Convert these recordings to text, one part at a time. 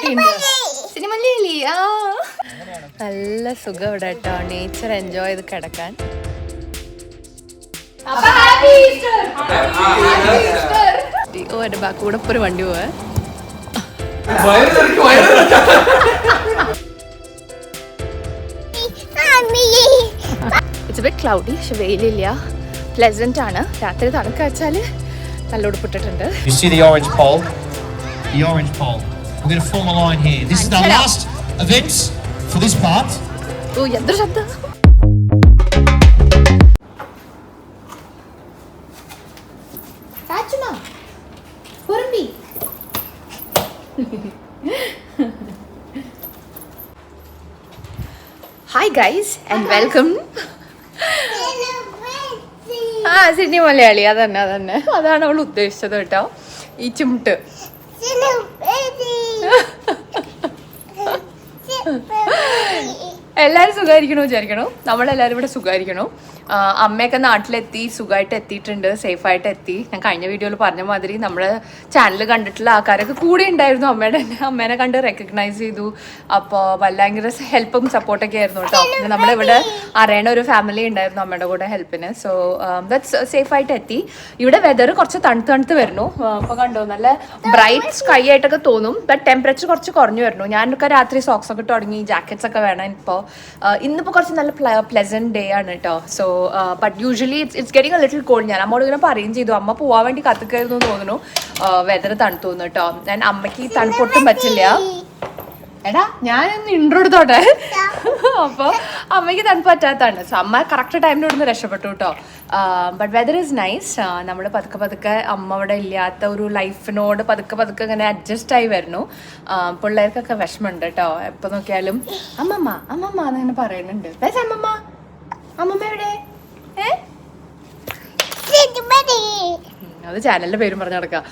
സിനിമല്ലി ആ നല്ല സുഖം ഇവിടെ കേട്ടോ, നേച്ചർ എൻജോയ് ചെയ്ത് കിടക്കാൻ. ഓ എന്റെ ബാക്ക് കൂടെ ഇപ്പൊ ഒരു വണ്ടി പോവേ. ഇറ്റ്സ് ബിറ്റ് ക്ലൗഡി, പക്ഷെ വെയിലില്ല, പ്ലെസന്റ് ആണ്. രാത്രി തണുക്ക വെച്ചാല് നല്ല ഉടുപ്പിട്ടിട്ടുണ്ട്. You see the orange pole? The orange pole. We're going to form a line here. This is the last events for this part. ഓ എന്തൊരു ശബ്ദം. Hi guys and welcome. ആ Sydney Malayali, അതന്നെ അതാണ് അവൾ ഉദ്ദേശിച്ചത് കേട്ടോ. ഈ ചുമട്ട് എല്ലാവരും സുഖമായിരിക്കണോ വിചാരിക്കണോ, നമ്മളെല്ലാവരും ഇവിടെ സുഖമായിരിക്കണോ. അമ്മയൊക്കെ നാട്ടിലെത്തി, സുഖമായിട്ട് എത്തിയിട്ടുണ്ട്, സേഫായിട്ട് എത്തി. ഞാൻ കഴിഞ്ഞ വീഡിയോയിൽ പറഞ്ഞ മാതിരി നമ്മുടെ ചാനൽ കണ്ടിട്ടുള്ള ആൾക്കാരൊക്കെ കൂടെ ഉണ്ടായിരുന്നു. അമ്മേനെ കണ്ട് റെക്കഗ്നൈസ് ചെയ്തു. അപ്പോൾ ഭയങ്കര ഹെൽപ്പും സപ്പോർട്ടൊക്കെ ആയിരുന്നു കേട്ടോ. പിന്നെ നമ്മളിവിടെ അറിയണ ഒരു ഫാമിലി ഉണ്ടായിരുന്നു അമ്മയുടെ കൂടെ ഹെൽപ്പിന്. സോ ദാറ്റ്സ് സേഫായിട്ട് എത്തി. ഇവിടെ വെതർ കുറച്ച് തണുത്ത് വരുന്നു. അപ്പോൾ കണ്ടോ, നല്ല ബ്രൈറ്റ് സ്കൈ ആയിട്ടൊക്കെ തോന്നും. ബട്ട് ടെമ്പറേച്ചർ കുറച്ച് കുറഞ്ഞു വരുന്നു. ഞാനൊക്കെ രാത്രി സോക്സ് ഒക്കെ തുടങ്ങി, ജാക്കറ്റ്സ് ഒക്കെ വേണം ഇപ്പോൾ. ഇന്നിപ്പോൾ കുറച്ച് നല്ല പ്ലെസന്റ് ഡേ ആണ് കേട്ടോ. So but usually it's getting a little cold. ഞാൻ അമ്മോട് ഇങ്ങനെ പറയും ചെയ്തു, അമ്മ പോവാൻ വേണ്ടി കത്തിക്കായിരുന്നു തോന്നുന്നു. വെതർ തണുത്തു തോന്നുന്നു കേട്ടോ. ഞാൻ അമ്മയ്ക്ക് തണുപ്പൊട്ടും പറ്റില്ല. എടാ ഞാനൊന്ന് ഇൻട്രോ എടുത്തോട്ടെ. അപ്പോൾ അമ്മയ്ക്ക് തണുപ്പ് പറ്റാത്തതാണ്. സോ അമ്മ കറക്റ്റ് ടൈമിൽ ഇവിടുന്ന് രക്ഷപ്പെട്ടു കേട്ടോ. But whether is nice. നമ്മൾ പതുക്കെ അമ്മ അവിടെ ഇല്ലാത്ത ഒരു ലൈഫിനോട് പതുക്കെ ഇങ്ങനെ അഡ്ജസ്റ്റ് ആയി വരുന്നു. പിള്ളേർക്കൊക്കെ വിഷമമുണ്ട് കേട്ടോ. എപ്പോൾ നോക്കിയാലും അമ്മമ്മ എന്നിങ്ങനെ പറയുന്നുണ്ട്. അമ്മമ്മ എവിടെ? അത് ചാനലിന്റെ പേരും പറഞ്ഞു നടക്കാം.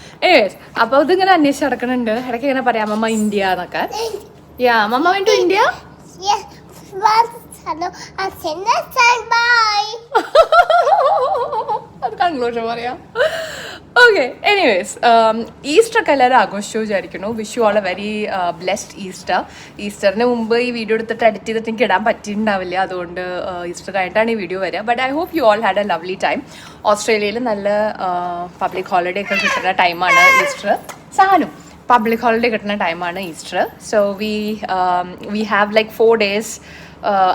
അപ്പൊ ഇതിങ്ങനെ അന്വേഷിച്ച് നടക്കണുണ്ട്. ഇടയ്ക്ക് ഇങ്ങനെ പറയാം അമ്മമ്മ ഇന്ത്യ എന്നൊക്കെ. യാ മമ്മ went to India? Yes. Hello. I said next time bye. അത് കൺക്ലൂഷൻ പറയാം. ഓക്കെ, എനിവേസ് ഈസ്റ്റർ ഒക്കെ എല്ലാവരും ആഘോഷിച്ചു വിചാരിക്കുന്നു. Wish you all a very blessed Easter. ഈസ്റ്ററിന് മുമ്പ് ഈ വീഡിയോ എടുത്തിട്ട് എഡിറ്റ് ചെയ്തിട്ട് എനിക്ക് ഇടാൻ പറ്റിയിട്ടുണ്ടാവില്ല. അതുകൊണ്ട് ഈസ്റ്റർ ആയിട്ടാണ് ഈ വീഡിയോ വരിക. But I hope you all had a lovely time. ഓസ്ട്രേലിയയിൽ നല്ല പബ്ലിക് ഹോളിഡേ ഒക്കെ കിട്ടുന്ന ടൈമാണ് ഈസ്റ്റർ. സാനും പബ്ലിക് ഹോളിഡേ കിട്ടുന്ന ടൈമാണ് Easter. So we have like 4 days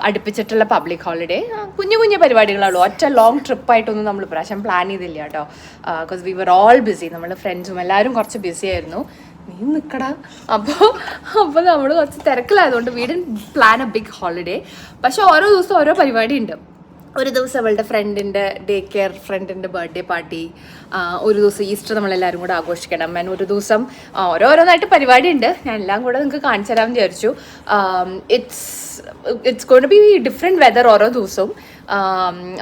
അടുപ്പിച്ചിട്ടുള്ള പബ്ലിക് ഹോളിഡേ. കുഞ്ഞു പരിപാടികളുള്ളൂ. ഒറ്റ ലോങ് ട്രിപ്പായിട്ടൊന്നും നമ്മൾ പ്രാവശ്യം പ്ലാൻ ചെയ്തില്ല കേട്ടോ. Because we were all busy. നമ്മൾ ഫ്രണ്ട്സും എല്ലാവരും കുറച്ച് ബിസി ആയിരുന്നു. നീ നിൽക്കടാ. അപ്പോൾ നമ്മൾ കുറച്ച് തിരക്കിലായതുകൊണ്ട് we didn't plan a big holiday. പക്ഷെ ഓരോ ദിവസം ഓരോ പരിപാടി ഉണ്ട്. ഒരു ദിവസം അവളുടെ ഫ്രണ്ടിൻ്റെ ഡേ കെയർ ഫ്രണ്ടിൻ്റെ ബർത്ത്ഡേ പാർട്ടി. ഒരു ദിവസം ഈസ്റ്റർ നമ്മളെല്ലാവരും കൂടെ ആഘോഷിക്കണം. ഞാൻ ഒരു ദിവസം ഓരോന്നായിട്ട് പരിപാടി ഉണ്ട്. ഞാൻ എല്ലാം കൂടെ നിങ്ങൾക്ക് കാണിച്ചു തരാമെന്ന് വിചാരിച്ചു. It's going to be different weather ഓരോ ദിവസവും.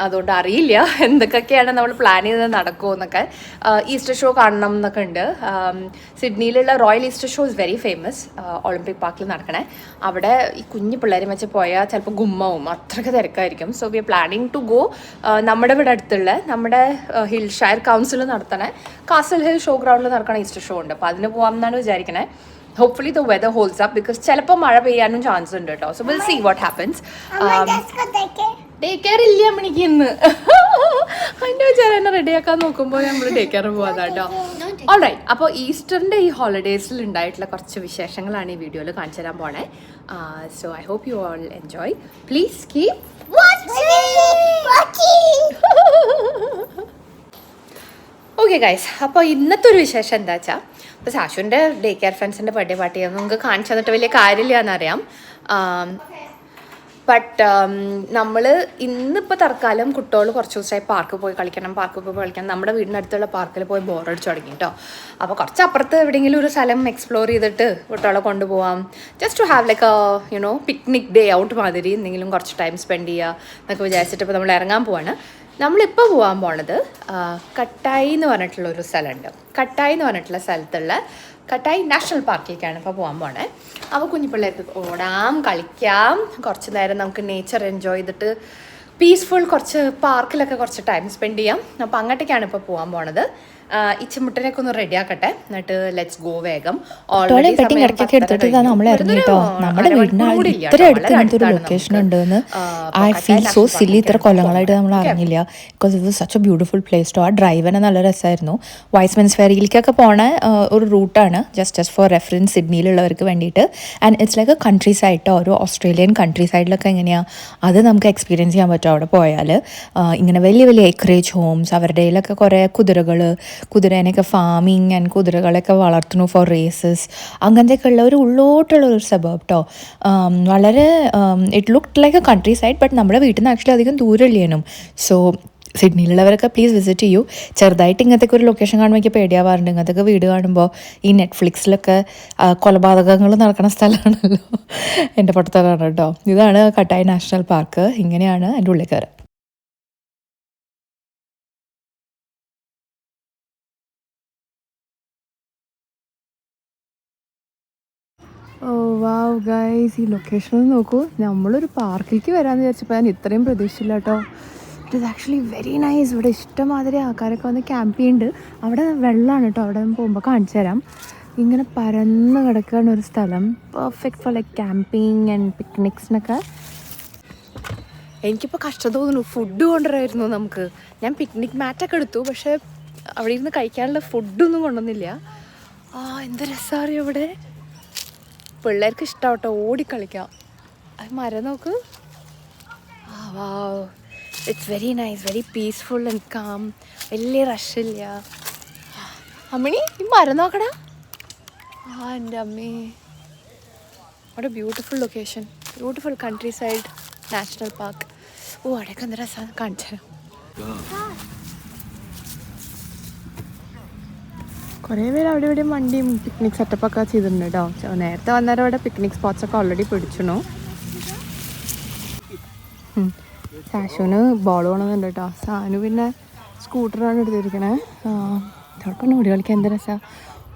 അതുകൊണ്ട് അറിയില്ല എന്തൊക്കെയാണ് നമ്മൾ പ്ലാൻ ചെയ്തത് നടക്കുമോ എന്നൊക്കെ. ഈസ്റ്റർ ഷോ കാണണം എന്നൊക്കെ ഉണ്ട്. സിഡ്നിയിലുള്ള royal Easter show is very famous. Olympic പാർക്കിൽ നടക്കണേ. അവിടെ ഈ കുഞ്ഞു പിള്ളേരെ വെച്ച് പോയാൽ ചിലപ്പോൾ ഗുമ്മവും അത്രയ്ക്ക് തിരക്കായിരിക്കും. സോ വി ആർ പ്ലാനിങ് ടു ഗോ. നമ്മുടെ ഇവിടെ അടുത്തുള്ള നമ്മുടെ ഹിൽഷയർ കൗൺസിൽ നടത്തണേ കാസൽ ഹിൽ ഷോ ഗ്രൗണ്ടിൽ നടക്കണ ഈസ്റ്റർ ഷോ ഉണ്ട്. അപ്പോൾ അതിന് പോകാം എന്നാണ് വിചാരിക്കണേ. Hopefully the weather holds up because ചിലപ്പോൾ മഴ പെയ്യാനും ചാൻസ് ഉണ്ട് കേട്ടോ. So will see what happens. Day care ഇല്ല മണിക്ക് ഇന്ന്. അതിൻ്റെ വിചാരം എന്നെ റെഡിയാക്കാൻ നോക്കുമ്പോൾ നമ്മൾ ഡേ കെയർ പോകാതാട്ടോ. ഓൾറൈറ്റ്, അപ്പോൾ ഈസ്റ്ററിൻ്റെ ഈ ഹോളിഡേയ്സിൽ ഉണ്ടായിട്ടുള്ള കുറച്ച് വിശേഷങ്ങളാണ് ഈ വീഡിയോയിൽ കാണിച്ചു തരാൻ പോണേ. So I hope you all enjoy. Please keep okay guys. അപ്പോൾ ഇന്നത്തെ ഒരു വിശേഷം എന്താ വെച്ചാൽ, ഇപ്പോൾ സാഷുവിൻ്റെ ഡേ കെയർ ഫ്രണ്ട്സിൻ്റെ ബർത്ത്ഡേ പാർട്ടി നമുക്ക് കാണിച്ചു തന്നിട്ട് വലിയ കാര്യമില്ല എന്നറിയാം. ബട്ട് നമ്മൾ ഇന്നിപ്പോൾ തൽക്കാലം കുട്ടികൾ കുറച്ച് ദിവസമായി പാർക്കിൽ പോയി കളിക്കണം. നമ്മുടെ വീടിനടുത്തുള്ള പാർക്കിൽ പോയി ബോറടിച്ച് തുടങ്ങി കേട്ടോ. അപ്പോൾ കുറച്ച് അപ്പുറത്ത് എവിടെയെങ്കിലും ഒരു സ്ഥലം എക്സ്പ്ലോർ ചെയ്തിട്ട് കുട്ടികളെ കൊണ്ടുപോകാം. Just to have like picnic day out മാതിരി എന്തെങ്കിലും കുറച്ച് ടൈം സ്പെൻഡ് ചെയ്യുക എന്നൊക്കെ വിചാരിച്ചിട്ട് ഇപ്പോൾ നമ്മൾ ഇറങ്ങാൻ പോവാണ്. നമ്മളിപ്പോൾ പോകാൻ പോണത് കട്ടായി എന്ന് പറഞ്ഞിട്ടുള്ളൊരു സ്ഥലമുണ്ട്. കട്ടായി എന്ന് പറഞ്ഞിട്ടുള്ള സ്ഥലത്തുള്ള കട്ടായി നാഷണൽ പാർക്കിലേക്കാണ് ഇപ്പോൾ പോകാൻ പോണേ. അപ്പോൾ കുഞ്ഞു പിള്ളേർക്ക് ഓടാം, കളിക്കാം, കുറച്ച് നേരം നമുക്ക് നേച്ചർ എൻജോയ് ചെയ്തിട്ട് പീസ്ഫുൾ കുറച്ച് പാർക്കിലൊക്കെ കുറച്ച് ടൈം സ്പെൻഡ് ചെയ്യാം. അപ്പോൾ അങ്ങോട്ടേക്കാണ് ഇപ്പോൾ പോകാൻ പോണത്. ഇച്ചമുട്ടനൊക്കെ ഒന്ന് റെഡി ആക്കട്ടെ, എന്നിട്ട് ലെറ്റ്സ് ഗോ വേഗം. പെട്ടിങ് ഇടയ്ക്കൊക്കെ എടുത്തിട്ട് നമ്മൾ ഇറങ്ങി കേട്ടോ. നമ്മുടെ വീടിന് ഇത്ര അടുത്ത് ഇങ്ങനത്തെ ഒരു ലൊക്കേഷൻ ഉണ്ടെന്ന് ഐ ഫീൽ സോ സില്ലി. ഇത്ര കൊല്ലങ്ങളായിട്ട് നമ്മൾ അറിഞ്ഞില്ല. ബിക്കോസ് ഇത് such a beautiful place too. ആ ഡ്രൈവ് തന്നെ നല്ല രസമായിരുന്നു. വൈസ്മെൻസ് ഫെറിയിലേക്കൊക്കെ പോണ ഒരു റൂട്ടാണ്, ജസ്റ്റ് ഫോർ റെഫറൻസ് സിഡ്നിയിലുള്ളവർക്ക് വേണ്ടിയിട്ട്. And it's like A country side, ഒരു ഓസ്ട്രേലിയൻ കൺട്രി സൈഡിലൊക്കെ എങ്ങനെയാണ് അത് നമുക്ക് എക്സ്പീരിയൻസ് ചെയ്യാൻ പറ്റും അവിടെ പോയാൽ. ഇങ്ങനെ വലിയ വലിയ എക്കറേജ് ഹോംസ്, അവരുടെ കയ്യിലൊക്കെ കുറേ കുതിരേനെയൊക്കെ ഫാമിങ് ആൻഡ് കുതിരകളൊക്കെ വളർത്തുന്നു ഫോർ റേസസ്, അങ്ങനത്തെയൊക്കെ ഉള്ള ഒരു ഉള്ളോട്ടുള്ള ഒരു സബബ് കേട്ടോ. വളരെ it look like A country side, but നമ്മുടെ വീട്ടിൽ നിന്ന് ആക്ച്വലി അധികം ദൂരമില്ലേനും. സോ സിഡ്നിയിലുള്ളവരൊക്കെ പ്ലീസ് വിസിറ്റ് ചെയ്യൂ. ചെറുതായിട്ട് ഇങ്ങനത്തെ ഒരു ലൊക്കേഷൻ കാണുമ്പോൾ എനിക്ക് പേടിയാവാറുണ്ട്. ഇങ്ങനത്തെ വീട് കാണുമ്പോൾ ഈ നെറ്റ്ഫ്ലിക്സിലൊക്കെ കൊലപാതകങ്ങൾ നടക്കുന്ന സ്ഥലമാണല്ലോ, എൻ്റെ പൊട്ടത്തലാണ് കേട്ടോ. ഇതാണ് കട്ടായി നാഷണൽ പാർക്ക്. ഇങ്ങനെയാണ് എൻ്റെ ഉള്ളിൽ കയറുക. ഓ വാവ് ഗൈസ്, ഈ ലൊക്കേഷൻ നോക്കൂ. നമ്മളൊരു പാർക്കിലേക്ക് വരാമെന്ന് വിചാരിച്ചപ്പോൾ ഞാൻ ഇത്രയും പ്രതീക്ഷിച്ചില്ല കേട്ടോ. It is actually very nice. ഇവിടെ ഇഷ്ടമാതിരി ആൾക്കാരൊക്കെ വന്ന് ക്യാമ്പ് ചെയ്യുന്നുണ്ട്. അവിടെ വെള്ളമാണ് കേട്ടോ, അവിടെ പോകുമ്പോൾ കാണിച്ചു തരാം. ഇങ്ങനെ പരന്ന് കിടക്കുകയാണ് ഒരു സ്ഥലം, perfect for like camping and പിക്നിക്സിനൊക്കെ. എനിക്കിപ്പോൾ കഷ്ടം തോന്നുന്നു, ഫുഡ് കൊണ്ടുവരായിരുന്നു നമുക്ക്. ഞാൻ പിക്നിക് മാറ്റൊക്കെ എടുത്തു, പക്ഷേ അവിടെ ഇരുന്ന് കഴിക്കാനുള്ള ഫുഡൊന്നും കൊണ്ടുവന്നില്ല. എന്ത് രസമാണ് ഇവിടെ. പിള്ളേർക്ക് ഇഷ്ടം കേട്ടോ, ഓടിക്കളിക്കാം. അത് മരം നോക്ക്. Wow, it's very nice, very peaceful and calm. വലിയ റഷില്ല. അമ്മിണി, ഈ മരം നോക്കടാ. എൻ്റെ അമ്മേ, അവിടെ beautiful location, beautiful countryside national park. അവിടെയൊക്കെ എന്ത് രസമാണ്, കാണിച്ചു തരാം. കുറേ പേര് അവിടെ ഇവിടെ വണ്ടിയും പിക്നിക് സെറ്റപ്പൊക്കെ ചെയ്തിട്ടുണ്ട് കേട്ടോ. നേരത്തെ വന്നേരം അവിടെ പിക്നിക് സ്പോട്ട്സൊക്കെ ഓൾറെഡി പിടിച്ചിണു. സാഷുവിന് ബോൾ കൊണ്ടുവന്നുണ്ട് കേട്ടോ. സാനു പിന്നെ സ്കൂട്ടറാണ് എടുത്തിരിക്കണേ. ഇതോടൊപ്പം ഓടി കളിക്കാൻ എന്ത് രസമാണ്.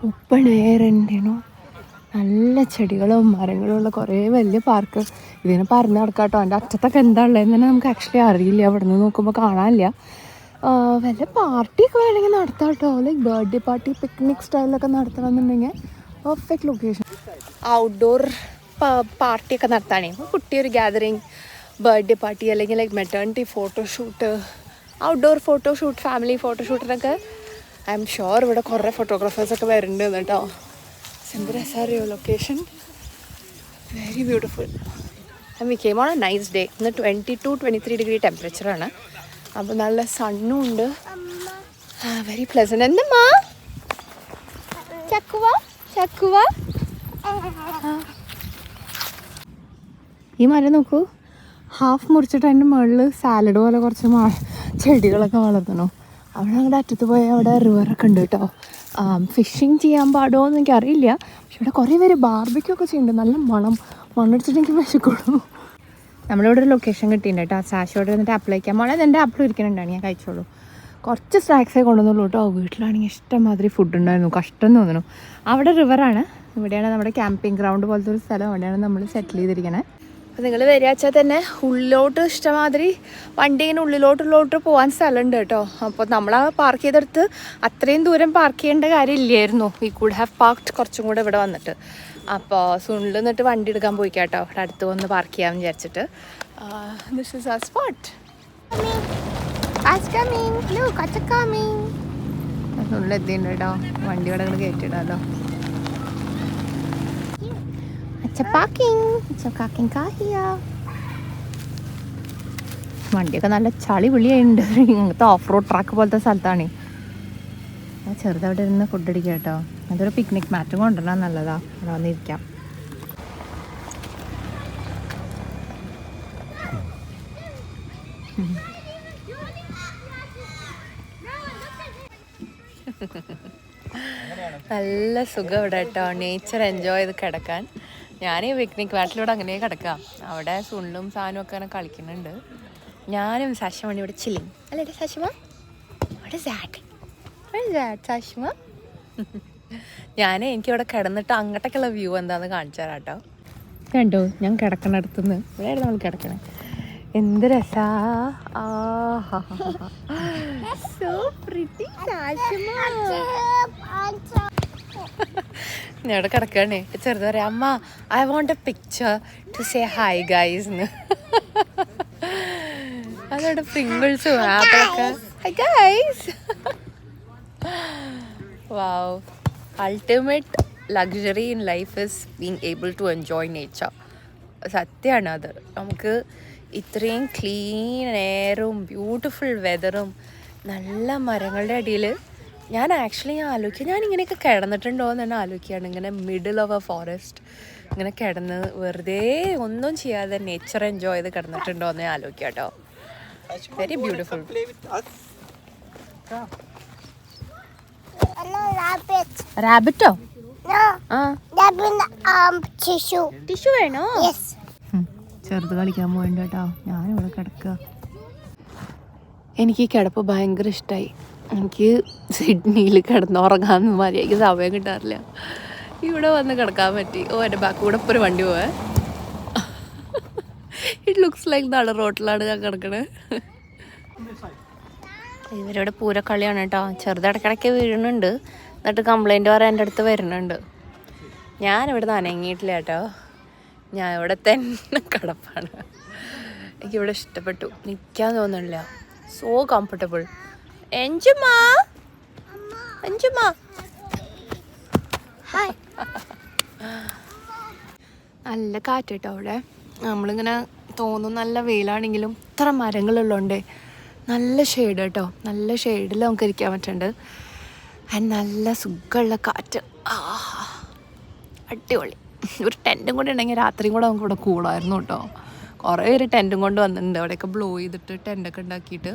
ഓപ്പൺ എയർ ഉണ്ടേനോ, നല്ല ചെടികളും മരങ്ങളും ഉള്ള കുറേ വലിയ പാർക്ക്. ഇതിനെ പറഞ്ഞ് നടക്കാം കേട്ടോ. അതിൻ്റെ അറ്റത്തൊക്കെ എന്താ ഉള്ളതെന്ന് തന്നെ നമുക്ക് ആക്ച്വലി അറിയില്ല, അവിടെ നിന്ന് നോക്കുമ്പോൾ കാണാനില്ല. വല്ല പാർട്ടിയൊക്കെ വേണമെങ്കിൽ നടത്താം കേട്ടോ. ലൈക്ക് ബർത്ത്ഡേ പാർട്ടി, പിക്നിക് സ്റ്റൈലൊക്കെ നടത്തണമെന്നുണ്ടെങ്കിൽ പെർഫെക്റ്റ് ലൊക്കേഷൻ. ഔട്ട്ഡോർ പാർട്ടിയൊക്കെ നടത്താനേ, കുട്ടിയൊരു ഗ്യാതറിങ്, ബർത്ത്ഡേ പാർട്ടി അല്ലെങ്കിൽ like maternity photoshoot, outdoor photoshoot, family ഫോട്ടോഷൂട്ടിനൊക്കെ ഐ എം ഷുവർ ഇവിടെ കുറേ ഫോട്ടോഗ്രാഫേഴ്സൊക്കെ വരുന്നുണ്ട് കേട്ടോ. എന്ത് രസമറിയോ location, very beautiful. And we came on a nice day. ഇന്ന് 22-23 ഡിഗ്രി ടെമ്പറേച്ചറാണ്. അപ്പോൾ നല്ല സണ്ണും ഉണ്ട്, വെരി പ്ലസൻറ്റ്. എന്തമ്മാ ചക്കുവ ഈ മരം നോക്കൂ, ഹാഫ് മുറിച്ചിട്ട് അതിൻ്റെ മുകളിൽ സാലഡ് പോലെ കുറച്ച് ചെടികളൊക്കെ വളർത്തണു. അവിടെ ഞങ്ങളുടെ അറ്റത്ത് പോയാൽ അവിടെ റിവറൊക്കെ ഉണ്ട് കേട്ടോ. ഫിഷിങ് ചെയ്യാൻ പാടുമോ എന്ന് എനിക്കറിയില്ല, പക്ഷെ ഇവിടെ കുറേ പേര് ബാർബിക്യൊക്കെ ചെയ്യുന്നുണ്ട്. നല്ല മണ്ണടിച്ചിട്ട് എനിക്ക് വിശക്കുള്ളൂ. നമ്മളിവിടെ ഒരു ലൊക്കേഷൻ കിട്ടിയിട്ടുണ്ട് കേട്ടോ. സാഷോടെ വന്നിട്ട് അപ്ലൈ ചെയ്യാൻ മോളെ, എൻ്റെ ആപ്പിൾ ഇരിക്കുന്നുണ്ടാണ്, ഞാൻ കഴിച്ചോളൂ. കുറച്ച് സ്നാക്സേ കൊണ്ടുവന്നുള്ളൂ കേട്ടോ. വീട്ടിലാണെങ്കിൽ ഇഷ്ടംമാതിരി ഫുഡ് ഉണ്ടായിരുന്നു, കഷ്ടം തോന്നുന്നു. അവിടെ റിവറാണ്, ഇവിടെയാണ് നമ്മുടെ ക്യാമ്പിംഗ് ഗ്രൗണ്ട് പോലത്തെ ഒരു സ്ഥലം, അവിടെയാണ് നമ്മൾ സെറ്റിൽ ചെയ്തിരിക്കണേ. അപ്പോൾ നിങ്ങൾ വരികച്ചാൽ തന്നെ ഉള്ളിലോട്ട് ഇഷ്ടമാതിരി വണ്ടി ഇങ്ങനെ ഉള്ളിലോട്ട് പോകാൻ സ്ഥലമുണ്ട് കേട്ടോ. അപ്പോൾ നമ്മൾ ആ പാർക്ക് ചെയ്തെടുത്ത് അത്രയും ദൂരം പാർക്ക് ചെയ്യേണ്ട കാര്യമില്ലായിരുന്നു. വി കുഡ് ഹാവ് പാർക്ക്ഡ് കുറച്ചും കൂടെ ഇവിടെ വന്നിട്ട്. അപ്പോൾ സുണിൽ നിന്നിട്ട് വണ്ടി എടുക്കാൻ പോയി കേട്ടോ, അവിടെ അടുത്ത് വന്ന് പാർക്ക് ചെയ്യാമെന്ന് വിചാരിച്ചിട്ട്. ദിസ് ഈസ് ആ സ്പോട്ട്. സുണിൽ എത്തിയിട്ടുണ്ട് കേട്ടോ, വണ്ടി ഇവിടെ അങ്ങോട്ട് കയറ്റിയിടാമല്ലോ. വണ്ടിയൊക്കെ നല്ല ചളി വിളിയുണ്ട്. ഇങ്ങനത്തെ ഓഫ് റോഡ് ട്രാക്ക് പോലത്തെ സ്ഥലത്താണ്. ചെറുതവിടെ ഇരുന്ന് ഫുഡ് അടിക്കുക കേട്ടോ. അതൊരു പിക്നിക് മാറ്റും കൊണ്ടുവരാൻ നല്ലതാ, അവിടെ വന്നിരിക്കാം. നല്ല സുഖം ഇവിടെ കേട്ടോ, നേച്ചർ എൻജോയ് ചെയ്ത് കിടക്കാൻ. ഞാൻ ഈ പിക്നിക് മാറ്റിലൂടെ അങ്ങനെ കിടക്കാം. അവിടെ സുണ്ണും സാനും ഒക്കെ അങ്ങനെ കളിക്കുന്നുണ്ട്. ഞാനും സാഷമണി ഇവിടെ ചില്ലിങ് അല്ലേ സാഷമ? സാഷമ എനിക്കിവിടെ കിടന്നിട്ട് അങ്ങോട്ടൊക്കെയുള്ള വ്യൂ എന്താണെന്ന് കാണിച്ചു തരാം കേട്ടോ. കണ്ടോ, ഞാൻ കിടക്കണ അടുത്തുനിന്ന് ഇവിടെയാണ് നമ്മൾ കിടക്കണേ. എന്ത് രസാ. So pretty. ഞാൻ ഇവിടെ കിടക്കുകയാണേ. ചെറുത് പറയാം, അമ്മ I want a picture to say hi guys എന്ന്. അതോടെ പ്രിങ്കിൾസും ആപ്പിളൊക്കെ hi guys. Wow, ultimate luxury in life is being able to enjoy nature. സത്യമാണ് അത്. നമുക്ക് ഇത്രയും ക്ലീൻ എയറും ബ്യൂട്ടിഫുൾ വെതറും നല്ല മരങ്ങളുടെ അടിയിൽ ഞാൻ ആലോചിക്കുക, ഞാൻ ഇങ്ങനെയൊക്കെ കിടന്നിട്ടുണ്ടോ എന്ന് തന്നെ ആലോചിക്കുകയാണ്. ഇങ്ങനെ മിഡിൽ ഓഫ് എ ഫോറസ്റ്റ് ഇങ്ങനെ കിടന്ന് വെറുതെ ഒന്നും ചെയ്യാതെ നേച്ചർ എൻജോയ് ചെയ്ത് കിടന്നിട്ടുണ്ടോ എന്ന് ഞാൻ ആലോചിക്കുക കേട്ടോ. Very beautiful. റാബിറ്റോ? ടിഷ്യൂ വേണോ? ചെറുത് കളിക്കാൻ പോയിണ്ട് കേട്ടോ. ഞാനിവിടെ കിടക്കുക. എനിക്ക് ഈ കിടപ്പ് ഭയങ്കര ഇഷ്ടമായി. എനിക്ക് സിഡ്നിയിൽ കിടന്നുറങ്ങാമെന്ന് മതിയാക്കി സമയം കിട്ടാറില്ല. ഇവിടെ വന്ന് കിടക്കാൻ പറ്റി. ഓ, എൻ്റെ ബാക്ക് കൂടെ ഇപ്പോൾ ഒരു വണ്ടി പോവേ. ഇറ്റ് ലുക്സ് ലൈക്ക് നാളെ റോട്ടിലാണ് ഞാൻ കിടക്കണേ. ഇവരുടെ പൂരക്കളിയാണ് കേട്ടോ. ചെറുതിടക്കിടയ്ക്ക് വീഴുന്നുണ്ട്, എന്നിട്ട് കംപ്ലൈൻറ്റ് പറയാൻ എൻ്റെ അടുത്ത് വരുന്നുണ്ട്. ഞാനിവിടെ നനങ്ങിയിട്ടില്ല കേട്ടോ. ഞാൻ ഇവിടെ തന്നെ കിടപ്പാണ്. എനിക്കിവിടെ ഇഷ്ടപ്പെട്ടു, നിൽക്കാൻ തോന്നുന്നില്ല. So comfortable. എഞ്ചുമാ നല്ല കാറ്റ് കേട്ടോ അവിടെ. നമ്മളിങ്ങനെ തോന്നും നല്ല വെയിലാണെങ്കിലും ഇത്ര മരങ്ങളുള്ളതുകൊണ്ട് നല്ല ഷെയ്ഡ് കേട്ടോ. നല്ല ഷെയ്ഡിൽ നമുക്ക് ഇരിക്കാൻ പറ്റുന്നുണ്ട്. ആൻഡ് നല്ല സുഖമുള്ള കാറ്റ്. അടിപൊളി. ഒരു ടെൻറ്റും കൂടി ഉണ്ടെങ്കിൽ രാത്രിയും കൂടെ നമുക്ക് ഇവിടെ കൂടായിരുന്നു കേട്ടോ. കുറേ പേര് ടെൻറ്റും കൊണ്ട് വന്നിട്ടുണ്ട്. അവിടെയൊക്കെ ബ്ലോ ചെയ്തിട്ട് ടെൻറ്റൊക്കെ ഉണ്ടാക്കിയിട്ട്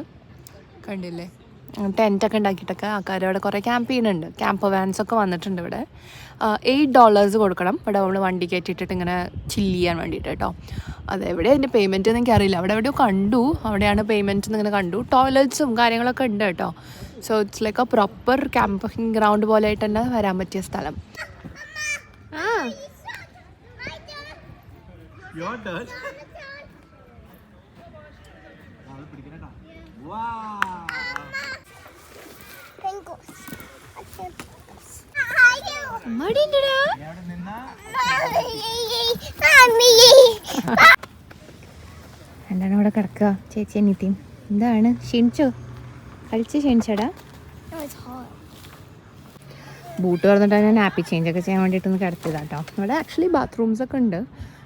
കണ്ടില്ലേ, ടെൻറ്റൊക്കെ ഉണ്ടാക്കിയിട്ടൊക്കെ ആൾക്കാർ അവിടെ കുറേ ക്യാമ്പ് ചെയ്യുന്നുണ്ട്. ക്യാമ്പ് വാൻസൊക്കെ വന്നിട്ടുണ്ട് ഇവിടെ. $8 കൊടുക്കണം ഇവിടെ നമ്മൾ വണ്ടി കയറ്റിയിട്ടിട്ട് ഇങ്ങനെ ചില്ല് ചെയ്യാൻ വേണ്ടിയിട്ട് കേട്ടോ. അതെവിടെ അതിൻ്റെ പേയ്മെൻറ്റ് എന്ന് എനിക്കറിയില്ല. അവിടെ എവിടെയോ കണ്ടു, അവിടെയാണ് പേയ്മെൻറ്റ് എന്നിങ്ങനെ കണ്ടു. ടോയ്ലറ്റ്സും കാര്യങ്ങളൊക്കെ ഉണ്ട് കേട്ടോ. So it's like A proper camping ground പോലെ ആയിട്ട് തന്നെ വരാൻ പറ്റിയ സ്ഥലം. എന്താണ് ഇവിടെ കിടക്കുക ചേച്ചി അനിയത്തിയും? എന്താണ് ക്ഷീണിച്ചോ? കളിച്ച് ക്ഷീണിച്ചടാ? ബൂട്ട് തുറന്നിട്ട് ഞാൻ ആപ്പി ചേഞ്ച് ഒക്കെ ചെയ്യാൻ വേണ്ടിയിട്ടൊന്ന് കിടത്തിയതാട്ടോ. ഇവിടെ ആക്ച്വലി ബാത്റൂംസൊക്കെ ഉണ്ട്,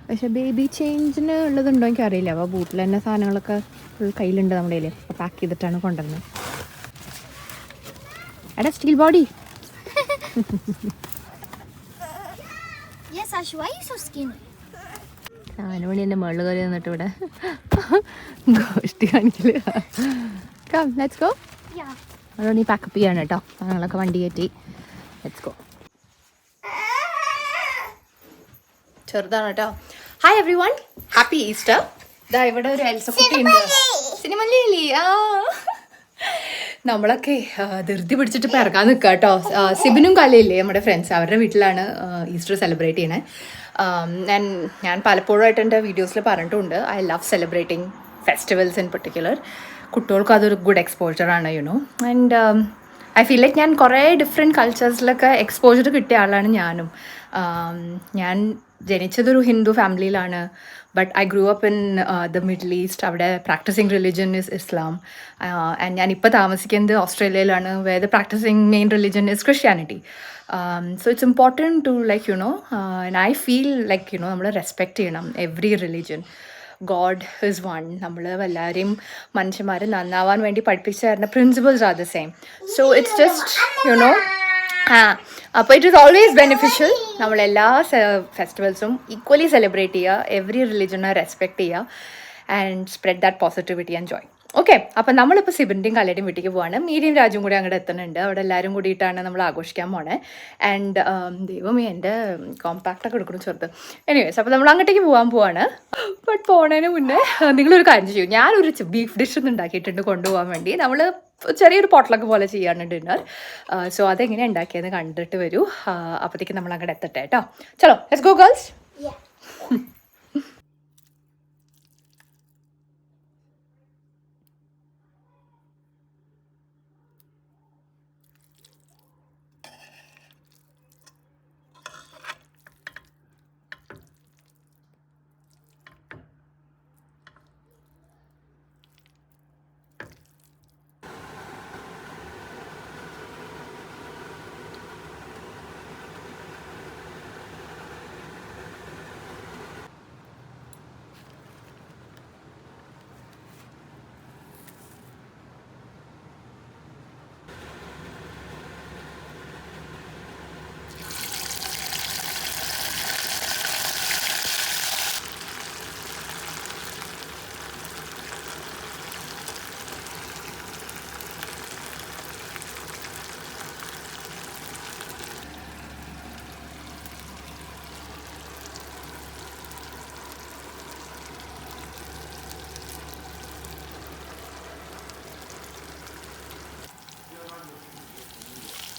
പക്ഷേ ബേബി ചേഞ്ചിന് ഉള്ളതുണ്ടോ എനിക്കറിയില്ല. അപ്പോൾ ബൂട്ടിൽ തന്നെ സാധനങ്ങളൊക്കെ ഫുൾ കയ്യിലുണ്ട് നമ്മുടെ കയ്യിൽ. അപ്പോൾ പാക്ക് ചെയ്തിട്ടാണ് കൊണ്ടുവന്നത്. എടാ സ്റ്റീൽ ബോഡി. മണി എൻ്റെ മുകളിൽ കയറി നിന്നിട്ട് ഇവിടെ ഗോഷ്ടി കാണിക്കില്ല. Come let's go. അതുകൊണ്ട് ഈ പാക്കപ്പ് ചെയ്യാണ് കേട്ടോ. സാധനങ്ങളൊക്കെ വണ്ടി കയറ്റി ലെറ്റ്സ് ഗോ. ചെറുതാണ് കേട്ടോ. Hi every one, happy Easter. ഇതാ ഇവിടെ ഒരു എൽസക്കുട്ടി ഉണ്ട്. സിനിമല്ലേ? നമ്മളൊക്കെ ധൃതി പിടിച്ചിട്ട് ഇപ്പോൾ ഇറങ്ങാൻ നിൽക്കുക കേട്ടോ. സിബിനും കലയില്ലേ നമ്മുടെ ഫ്രണ്ട്സ്, അവരുടെ വീട്ടിലാണ് ഈസ്റ്റർ സെലിബ്രേറ്റ് ചെയ്യണേ. ഞാൻ പലപ്പോഴായിട്ട് എൻ്റെ വീഡിയോസിൽ പറഞ്ഞിട്ടുണ്ട്, I love celebrating festivals in particular. കുട്ടികൾക്ക് അതൊരു ഗുഡ് എക്സ്പോജറാണ് you know. And I feel like ഞാൻ കുറേ ഡിഫറെൻറ്റ് കൾച്ചേഴ്സിലൊക്കെ എക്സ്പോജർ കിട്ടിയ ആളാണ് ഞാനും. ഞാൻ ജനിച്ചതൊരു ഹിന്ദു ഫാമിലിയിലാണ്, but I grew up in the Middle East. അവിടെ practising religion is Islam. And ഞാനിപ്പോൾ താമസിക്കുന്നത് ഓസ്ട്രേലിയയിലാണ്, where the practising main religion is Christianity. So it's important to like you know, and I feel like you know നമ്മൾ respect ചെയ്യണം every religion. God is one. നമ്മൾ എല്ലാവരെയും മനുഷ്യന്മാർ നന്നാവാൻ വേണ്ടി പഠിപ്പിച്ചു തരുന്ന principles are the same. So it's just you know അപ്പോൾ ഇറ്റ് ഈസ് ഓൾവേസ് ബെനിഫിഷ്യൽ നമ്മളെല്ലാ ഫെസ്റ്റിവൽസും ഈക്വലി സെലിബ്രേറ്റ് ചെയ്യുക, എവറി റിലിജനെ റെസ്പെക്റ്റ് ചെയ്യുക and spread that positivity and Joy. Okay, അപ്പം നമ്മളിപ്പോൾ സിബിൻ്റെയും കലയുടെയും വീട്ടിലേക്ക് പോവാണ്. മീരിയും രാജും കൂടി അങ്ങോട്ട് എത്തുന്നുണ്ട്. അവിടെ എല്ലാവരും കൂടിയിട്ടാണ് നമ്മൾ ആഘോഷിക്കാൻ പോണേ. ആൻഡ് ദൈവമേ എൻ്റെ കോമ്പാക്റ്റൊക്കെ എടുക്കണം ചെറുത്. എനിവേസ് അപ്പോൾ നമ്മൾ അങ്ങോട്ടേക്ക് പോവാണ്. ബട്ട് പോണതിന് മുന്നേ നിങ്ങളൊരു കാര്യം ചെയ്യും, ഞാനൊരു ബീഫ് ഡിഷ് ഒന്ന് ഉണ്ടാക്കിയിട്ടുണ്ട് കൊണ്ടുപോകാൻ വേണ്ടി. നമ്മൾ ചെറിയൊരു പോട്ടലൊക്കെ പോലെ ചെയ്യാണ് ഡിന്നർ. സോ അതെങ്ങനെയാണ് ഉണ്ടാക്കിയെന്ന് കണ്ടിട്ട് വരൂ. അപ്പോഴത്തേക്ക് നമ്മൾ അങ്ങോട്ട് എത്തട്ടെ കേട്ടോ. ചലോ ലെറ്റ്സ് ഗോ ഗേൾസ്.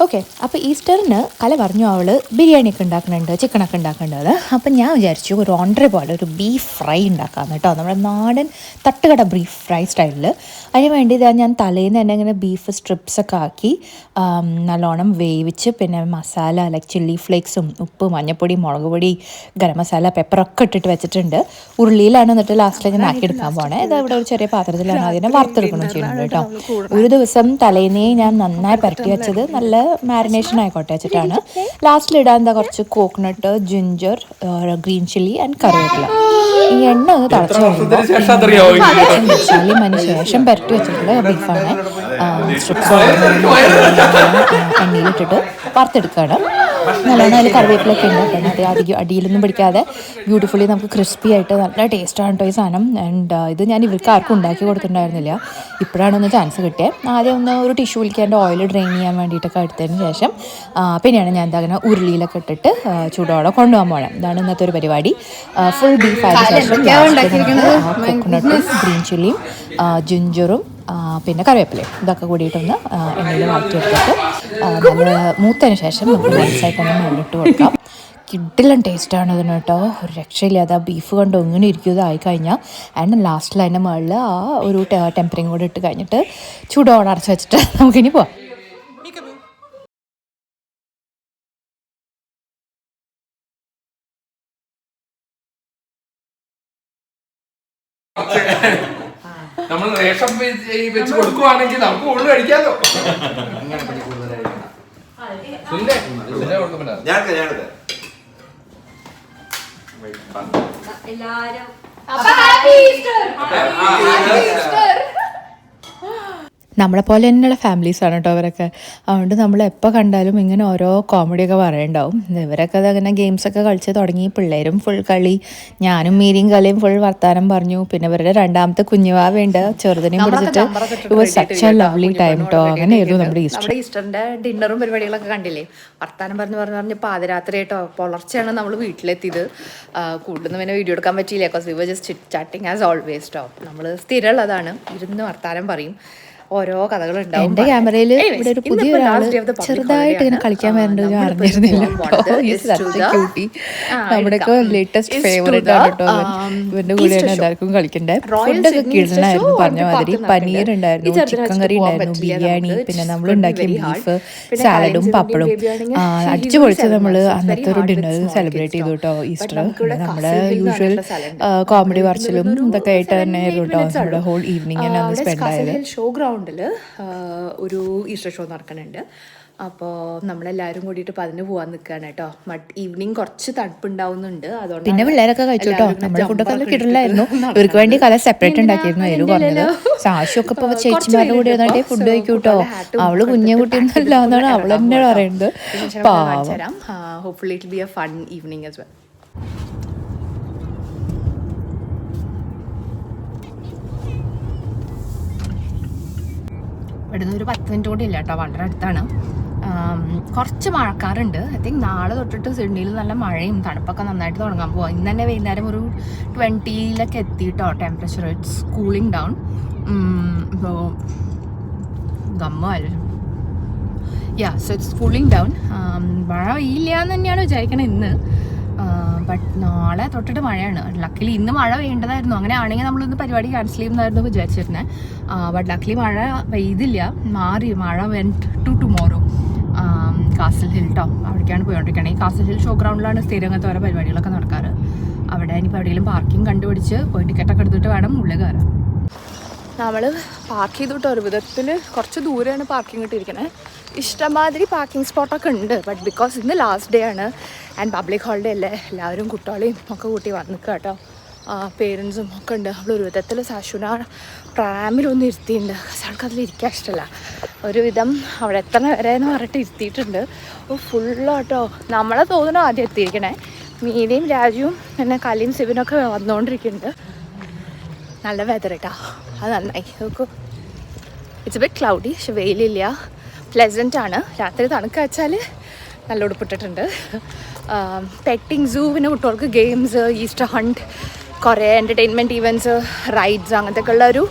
ഓക്കെ, അപ്പോൾ ഈസ്റ്ററിന് കല പറഞ്ഞു അവൾ ബിരിയാണിയൊക്കെ ഉണ്ടാക്കുന്നുണ്ട്, ചിക്കനൊക്കെ ഉണ്ടാക്കുന്നുണ്ട്. അപ്പം ഞാൻ വിചാരിച്ചു ഒരു ഓൺഡ്രെ പോലെ ഒരു ബീഫ് ഫ്രൈ ഉണ്ടാക്കാമെന്ന് കേട്ടോ, നമ്മുടെ നാടൻ തട്ടുകട ബീഫ് ഫ്രൈ സ്റ്റൈലിൽ. അതിന് വേണ്ടി ഞാൻ തലേന്ന് തന്നെ ഇങ്ങനെ ബീഫ് സ്ട്രിപ്സൊക്കെ ആക്കി നല്ലോണം വേവിച്ച്, പിന്നെ മസാല ലൈക്ക് ചില്ലി ഫ്ലേക്സും ഉപ്പ്, മഞ്ഞൾപ്പൊടി, മുളക് പൊടി, ഗരം മസാല, പെപ്പറൊക്കെ ഇട്ടിട്ട് വെച്ചിട്ടുണ്ട്. ഉരുളിയിലാണ് എന്നിട്ട് ലാസ്റ്റിൽ ഞാൻ ആക്കിയെടുക്കാൻ പോകണേ. ഇത് ഇവിടെ ഒരു ചെറിയ പാത്രത്തിലാണ് അതിനെ വറുത്തെടുക്കണം ചെയ്യുന്നത് കേട്ടോ. ഒരു ദിവസം തലേന്നേ ഞാൻ നന്നായി പുരട്ടി വെച്ചത് നല്ല മാരിനേഷൻ ആയിക്കോട്ടെ വെച്ചിട്ടാണ്. ലാസ്റ്റിലിടാൻ എന്താ കുറച്ച് coconut, ginger, green chilli and കറിവേപ്പില. ഈ എണ്ണ ഒന്ന് തിളച്ച് കഴിയുമ്പോൾ ശേഷം പുരട്ടി വെച്ചിട്ടുള്ള ബീഫാണ് സ്ട്രിപ്സ് എണ്ണയിലിട്ടിട്ട് വറുത്തെടുക്കുകയാണ്. നല്ലോണം അതിൽ കറിവേപ്പിലൊക്കെ ഉണ്ട്. അത് അടിയിലൊന്നും പിടിക്കാതെ ബ്യൂട്ടിഫുള്ളി നമുക്ക് ക്രിസ്പി ആയിട്ട് നല്ല ടേസ്റ്റാണ് കേട്ടോ ഈ സാധനം. ആൻഡ് ഇത് ഞാൻ ഇവർക്ക് ആർക്കും ഉണ്ടാക്കി കൊടുത്തിട്ടുണ്ടായിരുന്നില്ല, ഇപ്പോഴാണ് ഒന്ന് ചാൻസ് കിട്ടിയത്. ആദ്യം ഒന്ന് ഒരു ടിഷ്യൂവിലേക്ക് എൻ്റെ ഓയിൽ ഡ്രെയിൻ ചെയ്യാൻ വേണ്ടിയിട്ടൊക്കെ എടുത്തതിന് ശേഷം പിന്നെയാണ് ഞാൻ എന്താ അങ്ങനെ ഉരുളിയിലൊക്കെ ഇട്ടിട്ട് ചൂടോടെ കൊണ്ടുപോകാൻ പോകണം. ഇതാണ് ഇന്നത്തെ ഒരു പരിപാടി. ഫുൾ ബീഫ് ആയതിനു ശേഷം കോക്കനട്ടും ഗ്രീൻ ചില്ലിയും ജിഞ്ചറും പിന്നെ കറിവേപ്പിലയും ഇതൊക്കെ കൂടിയിട്ടൊന്ന് എണ്ണയിൽ വഴറ്റിയെടുത്തിട്ട് നല്ല മൂത്തതിന് ശേഷം നമുക്ക് നൈസായിട്ടൊന്ന് മുകളിലിട്ട് കൊടുക്കാം. കിഡിലും ടേസ്റ്റാണ് ഇതിന് കേട്ടോ, ഒരു രക്ഷയില്ലാതെ. ആ ബീഫ് കൊണ്ട് എങ്ങനെ ഇരിക്കും ഇതായി കഴിഞ്ഞാൽ. ആൻഡ് ലാസ്റ്റിൽ അതിൻ്റെ മുകളിൽ ആ ഒരു ടെമ്പറിങ് കൂടെ ഇട്ട് കഴിഞ്ഞിട്ട് ചൂടോടെ അടച്ച് വെച്ചിട്ട് നമുക്കിനി പോവാം. നമ്മൾ റേഷൻ വെച്ച് കൊടുക്കുവാണെങ്കിൽ നമുക്ക് ഉള്ളു കഴിക്കാമല്ലോ. നമ്മളെ പോലെ തന്നെയുള്ള ഫാമിലീസാണ് കേട്ടോ അവരൊക്കെ. അതുകൊണ്ട് നമ്മൾ എപ്പോൾ കണ്ടാലും ഇങ്ങനെ ഓരോ കോമഡിയൊക്കെ പറയണ്ടാവും. ഇവരൊക്കെ അതങ്ങനെ ഗെയിംസൊക്കെ കളിച്ച് തുടങ്ങി. പിള്ളേരും ഫുൾ കളി, ഞാനും മീരിയും കളിയും ഫുൾ വർത്താനം പറഞ്ഞു. പിന്നെ ഇവരുടെ രണ്ടാമത്തെ കുഞ്ഞുവാവുണ്ട്, ചെറുതിനെയും പിടിച്ചിട്ട് it was such A lovely time കേട്ടോ. അങ്ങനെയായിരുന്നു നമ്മുടെ ഈസ്റ്ററിന്റെ ഡിന്നറും പരിപാടികളൊക്കെ കണ്ടില്ലേ. വർത്താനം പറഞ്ഞ് പാതിരാത്രി കേട്ടോ, പുലർച്ചെയാണ് നമ്മൾ വീട്ടിലെത്തിയത്. കൂടുതലും പിന്നെ വീഡിയോ എടുക്കാൻ പറ്റിയില്ല, because we were just chit chatting as always കേട്ടോ. നമ്മൾ സ്ഥിരമുള്ളതാണ്, ഇരുന്ന് വർത്താനം പറയും, ഓരോ കഥകളുണ്ടാവും. എന്റെ ക്യാമറയിൽ ഇവിടെ ഒരു പുതിയ ഒരാൾ ചെറുതായിട്ട് ഇങ്ങനെ കളിക്കാൻ വരേണ്ടത് ഞാൻ അറിഞ്ഞിരുന്നില്ല. നമ്മുടെയൊക്കെ ലേറ്റസ്റ്റ് ഫേവറേറ്റ് ആണ് കേട്ടോ. ഇവന്റെ കൂടെയാണ് എല്ലാവർക്കും കളിക്കണ്ടേ. ഫുഡൊക്കെ കിടനായിരുന്നു പറഞ്ഞ മാതിരി. പനീർ ഉണ്ടായിരുന്നു, ചിക്കൻ കറി ഉണ്ടായിരുന്നു, ബിരിയാണി, പിന്നെ നമ്മൾ ഉണ്ടാക്കിയ ബീഫ്, സാലഡും പപ്പടും. അടിച്ചു പൊളിച്ച് നമ്മൾ അന്നത്തെ ഒരു ഡിന്നർ സെലിബ്രേറ്റ് ചെയ്തു കേട്ടോ ഈസ്റ്റർ. നമ്മുടെ യൂഷ്വൽ കോമഡി പറച്ചിലും ഇതൊക്കെ ആയിട്ട് തന്നെ ആയിരുന്നു കേട്ടോ നമ്മുടെ ഹോൾ ഈവനിങ് തന്നെ അന്ന് സ്പെൻഡ് ആയത്. ഷോ ഗ്രൗണ്ടിൽ ഒരു ഈസ്റ്റർ ഷോ നടക്കുന്നുണ്ട്. അപ്പോൾ നമ്മളെല്ലാവരും കൂടിയിട്ട് അപ്പോൾ അതിന് പോകാൻ നിൽക്കുകയാണ് കേട്ടോ. ബട്ട് ഈവനിങ് കുറച്ച് തണുപ്പുണ്ടാവുന്നുണ്ട്, അതുകൊണ്ട് പിന്നെ പിള്ളേരൊക്കെ കഴിച്ചു കേട്ടോ. നമ്മുടെ ഫുഡൊക്കെ നല്ല കിട്ടില്ലായിരുന്നു. ഇവർക്ക് വേണ്ടി കല സെപ്പറേറ്റ് ഉണ്ടാക്കിയിരുന്നു. അതിൽ പറഞ്ഞത് സാശുവൊക്കെ ഇപ്പോൾ ചേച്ചിമാരുടെ കൂടെ വന്നിട്ടേ ഫുഡ് കഴിക്കൂ കേട്ടോ. അവള് കുഞ്ഞു കുട്ടിയൊന്നുമല്ല എന്നാണ് അവൾ തന്നെ പറയുന്നത്. പാവം. Hopefully it be A fun evening as well. ഇവിടുന്ന് ഒരു 10 മിനിറ്റ് കൂടി ഇല്ല കേട്ടോ, വളരെ അടുത്താണ്. കുറച്ച് മഴക്കാറുണ്ട്. ഐ തിങ്ക് നാളെ തൊട്ടിട്ട് സിഡ്നിയിൽ നല്ല മഴയും തണുപ്പൊക്കെ നന്നായിട്ട് തുടങ്ങാൻ പോവാം. ഇന്ന് തന്നെ വൈകുന്നേരം ഒരു 20 എത്തിയിട്ടോ ടെമ്പറേച്ചർ. It's cooling down. ഇപ്പോൾ ഗമ്മായിരുന്നു. So it's cooling down. മഴ പെയ്യില്ല എന്ന് തന്നെയാണ് വിചാരിക്കണത് ഇന്ന്. ബട്ട് നാളെ തൊട്ടിട്ട് മഴയാണ്. ലക്കിലി ഇന്ന് മഴ പെയ്യേണ്ടതായിരുന്നു. അങ്ങനെ ആണെങ്കിൽ നമ്മളിന്ന് പരിപാടി ക്യാൻസൽ ചെയ്യുന്നതായിരുന്നു വിചാരിച്ചിരുന്നത്. ബട്ട് ലക്കിലി മഴ പെയ്തില്ല, മാറി. മഴ went to tomorrow Castle Hill ട്ടോ. അവിടേക്കാണ് പോയിക്കൊണ്ടിരിക്കുകയാണ്. ഈ കാസിൽ ഹിൽ ഷോ ഗ്രൗണ്ടിലാണ് സ്ഥിരം അങ്ങനത്തെ ഓരോ പരിപാടികളൊക്കെ നടക്കാറ്. അവിടെ ഇനിയിപ്പോൾ എവിടെയെങ്കിലും പാർക്കിംഗ് കണ്ടുപിടിച്ച് പോയി ടിക്കറ്റൊക്കെ എടുത്തിട്ട് വേണം ഉള്ളിൽ കയറാൻ. നമ്മൾ പാർക്ക് ചെയ്തിട്ട് ഒരു വിധത്തിൽ കുറച്ച് ദൂരെയാണ് പാർക്കിംഗ് ഇട്ടിരിക്കണേ. ഇഷ്ടംമാതിരി പാർക്കിംഗ് സ്പോട്ടൊക്കെ ഉണ്ട്. ബട്ട് ബിക്കോസ് ഇന്ന് ലാസ്റ്റ് ഡേ ആണ് ആൻഡ് പബ്ലിക് ഹോളിഡേ അല്ലേ, എല്ലാവരും കുട്ടികളെയും ഒക്കെ കൂട്ടി വന്നിക്കുക കേട്ടോ. പേരൻസും ഒക്കെ ഉണ്ട്. അവൾ ഒരു വിധത്തിൽ സാശുന പ്രാമിലൊന്നും ഇരുത്തിയിട്ടുണ്ട്. അവൾക്ക് അതിലിരിക്കാൻ ഇഷ്ടമല്ല. ഒരുവിധം അവിടെ എത്തണ വരെ എന്ന് പറഞ്ഞിട്ട് ഇരുത്തിയിട്ടുണ്ട്. ഫുള്ളാട്ടോ. നമ്മളെ തോന്നണോ ആദ്യം എത്തിയിരിക്കണേ. മീനയും രാജുവും പിന്നെ കലിയും സിബിനൊക്കെ വന്നുകൊണ്ടിരിക്കുന്നുണ്ട്. നല്ല വെതർ കേട്ടോ, അത് നന്നായി. നോക്കൂ, ഇറ്റ്സ് ബിറ്റ് ക്ലൗഡി, പക്ഷെ വെയിലില്ല, പ്ലെസൻ്റ് ആണ്. രാത്രി തണുക്ക വെച്ചാൽ നല്ല ഉടുപ്പിട്ടിട്ടുണ്ട്. പെറ്റിംഗ് സൂ, പിന്നെ കുട്ടികൾക്ക് ഗെയിംസ്, ഈസ്റ്റർ ഹണ്ട്, കുറേ എൻ്റർടൈൻമെൻറ്റ് ഈവൻറ്റ്സ്, റൈഡ്സ്, അങ്ങനത്തെ ഒക്കെ ഉള്ള ഒരു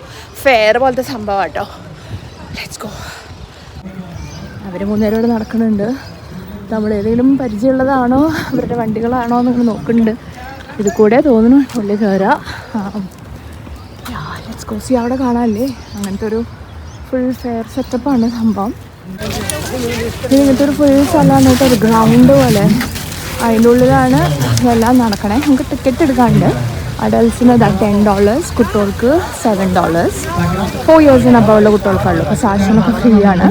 ഫെയർ പോലത്തെ സംഭവം കേട്ടോ. Let's go. അവർ 3 പേരോട് നടക്കുന്നുണ്ട്. നമ്മൾ ഏതെങ്കിലും പരിചയമുള്ളതാണോ അവരുടെ വണ്ടികളാണോ എന്നിങ്ങനെ നോക്കുന്നുണ്ട്. ഇത് കൂടെ തോന്നുന്നു ഉള്ളിൽ കയറുക. Let's go see. അവിടെ കാണാമല്ലേ അങ്ങനത്തെ ഒരു ഫുൾ ഫെയർ സെറ്റപ്പാണ് സംഭവം. ഇങ്ങനത്തെ ഒരു ഫുൾ സ്ഥലമാണ് കേട്ടോ, ഒരു ഗ്രൗണ്ട് പോലെ. അതിൻ്റെ ഉള്ളിലാണ് ഇതെല്ലാം നടക്കണേ. നമുക്ക് ടിക്കറ്റ് എടുക്കാണ്ട്. അഡൽസിന് $10, കുട്ടികൾക്ക് $7. 4 ഇയേഴ്സിന് അപ്പുറമുള്ള കുട്ടികൾക്കുള്ളൂ. അപ്പോൾ സാക്ഷനൊക്കെ ഫ്രീ ആണ്.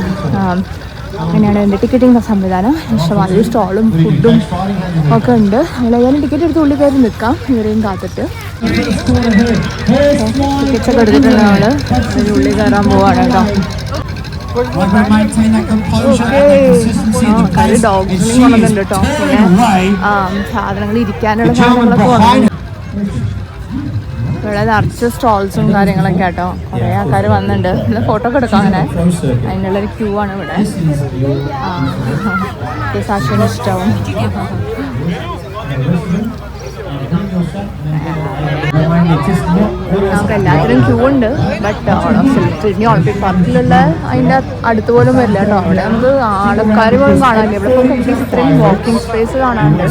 അങ്ങനെയാണ് എൻ്റെ ടിക്കറ്റിൻ്റെ സംവിധാനം. ഇഷ്ടമാതിരി സ്റ്റോളും ഫുഡും ഒക്കെ ഉണ്ട്. അതിലേതായാലും ടിക്കറ്റ് എടുത്ത് ഉള്ളിൽ കയറി നിൽക്കാം ഇവരെയും കാത്തിട്ട്. ടിക്കറ്റൊക്കെ എടുത്തിട്ടുണ്ട്. നമ്മൾ ഉള്ളിൽ കയറാൻ പോവാണ് കേട്ടോ. ഡോഗ്സിനും കൊണ്ടുവന്നുണ്ട് കേട്ടോ. പിന്നെ സാധനങ്ങൾ ഇരിക്കാനുള്ള സാധനങ്ങളൊക്കെ വന്നിട്ടുണ്ട്. ഇവിടെ നിറച്ച് സ്റ്റോൾസും കാര്യങ്ങളൊക്കെ കേട്ടോ. കുറേ ആൾക്കാർ വന്നിട്ടുണ്ട്. പിന്നെ ഫോട്ടോ ഒക്കെ എടുക്കാം. അങ്ങനെ അതിനുള്ളൊരു ക്യൂ ആണ് ഇവിടെ. സാക്ഷിന് ഇഷ്ടവും. നമുക്ക് എല്ലാത്തിനും ക്യൂ ഉണ്ട്. ബട്ട് സിഡ്നി ഒളിമ്പിക് പാർക്കിലുള്ള അതിൻ്റെ അടുത്ത് പോലും വരില്ല കേട്ടോ. അവിടെ നമുക്ക് ആൾക്കാർ പോലും കാണാനില്ല. ഇവിടെ ഇപ്പോൾ ഇത്രയും വാക്കിംഗ് സ്പേസ് കാണാനുണ്ട്.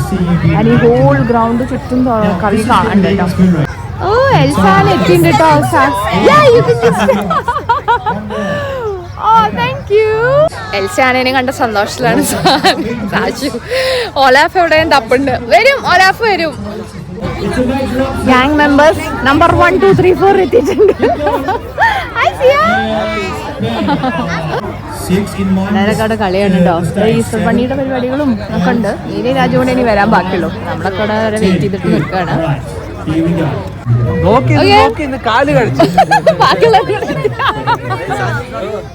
അതിന് ഈ ഹോൾ ഗ്രൗണ്ട് ചുറ്റും കളി കാണാനുണ്ട് കേട്ടോ. ഓ എൽസാൻ എത്തിണ്ട് കേട്ടോ. എൽസാനെ കണ്ട സന്തോഷത്തിലാണ് സാജു. ഓലാഫ് എവിടെയും തപ്പുണ്ട്. വരും, ഓലാഫ് വരും. ഗ്യാങ് മെമ്പേഴ്സ് നമ്പർ 1 2 3 4 എത്തിയിട്ടുണ്ട്. എല്ലാവരൊക്കെ കളിയാണ് കേട്ടോ. ഈസ്റ്റർ പണിയുടെ പരിപാടികളും ഒക്കെ ഉണ്ട്. ഇനി രാജുകൊണ്ട് ഇനി വരാൻ ബാക്കിയുള്ളൂ. നമ്മളൊക്കെ അവിടെ വരെ വെയിറ്റ് ചെയ്തിട്ട് നിൽക്കുകയാണ്.